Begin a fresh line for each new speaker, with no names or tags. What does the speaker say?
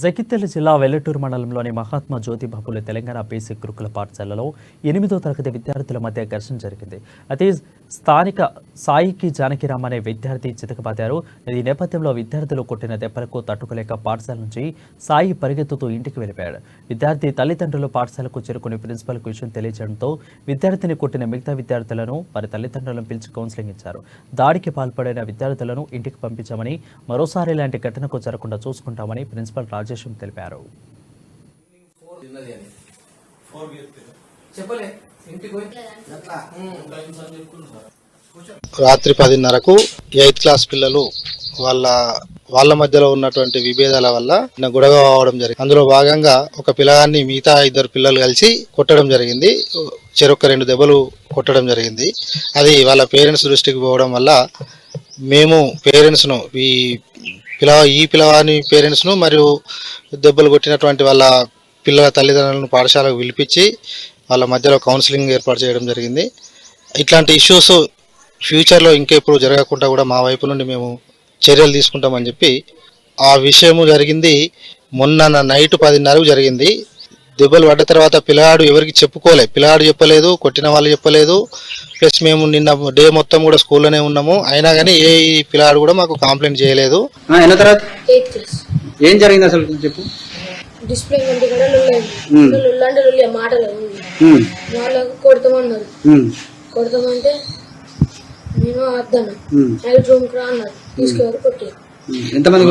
జగిత్యాల జిల్లా వెల్లటూరు మండలంలోని మహాత్మా జ్యోతిబా ఫులే తెలంగాణ బేసిక్ గురుకుల పాఠశాలలో 8వ తరగతి విద్యార్థుల మధ్య ఘర్షణ జరిగింది. అయితే స్థానిక సాయికి జానకిరామ్ అనే విద్యార్థి చితకబాదారు. ఈ నేపథ్యంలో విద్యార్థులు కొట్టిన దెబ్బలకు తట్టుకోలేక పాఠశాల నుంచి సాయి పరిగెత్తుతూ ఇంటికి వెళ్ళిపోయాడు. విద్యార్థి తల్లిదండ్రులు పాఠశాలకు చేరుకుని ప్రిన్సిపల్కు విషయం తెలియజేయడంతో విద్యార్థిని కొట్టిన మిగతా విద్యార్థులను వారి తల్లిదండ్రులను పిలిచి కౌన్సిలింగ్ ఇచ్చారు. దాడికి పాల్పడిన విద్యార్థులను ఇంటికి పంపించామని, మరోసారి ఇలాంటి ఘటనకు జరగకుండా చూసుకుంటామని ప్రిన్సిపల్ రాజేశం తెలిపారు.
రాత్రి 10:30కు 8th క్లాస్ పిల్లలు వాళ్ళ మధ్యలో ఉన్నటువంటి విభేదాల వల్ల గొడవ అవడం జరిగింది. అందులో భాగంగా ఒక పిల్లగాన్ని మిగతా 2 పిల్లలు కలిసి కొట్టడం జరిగింది. చెరొక్క 2 దెబ్బలు కొట్టడం జరిగింది. అది వాళ్ళ పేరెంట్స్ దృష్టికి పోవడం వల్ల మేము పేరెంట్స్ను ఈ పిల్లవాని పేరెంట్స్ను మరియు దెబ్బలు కొట్టినటువంటి వాళ్ళ పిల్లల తల్లిదండ్రులను పాఠశాలకు పిలిపించి వాళ్ళ మధ్యలో కౌన్సిలింగ్ ఏర్పాటు చేయడం జరిగింది. ఇట్లాంటి ఇష్యూస్ ఫ్యూచర్లో ఇంకెప్పుడు జరగకుండా కూడా మా వైపు నుండి మేము చర్యలు తీసుకుంటామని చెప్పి ఆ విషయము జరిగింది. మొన్న నైట్ 10:30కు జరిగింది. దెబ్బలు పడ్డ తర్వాత పిల్లగాడు ఎవరికి పిల్లగాడు చెప్పలేదు, కొట్టిన వాళ్ళు చెప్పలేదు. ప్లస్ మేము నిన్న డే మొత్తం కూడా స్కూల్లోనే ఉన్నాము. అయినా కానీ ఏ పిల్లగాడు కూడా మాకు కంప్లైంట్ చేయలేదు.
ఏం జరిగింది అసలు చెప్పు.
డిస్ప్లే మాటలు వాళ్ళకు కొడతామన్నారు. కొడతామంటే నేను వద్దన్నా. 5 రూమ్కి రా అన్నారు. తీసుకెళ్ళి కొట్టారు.
ఎంతమంది?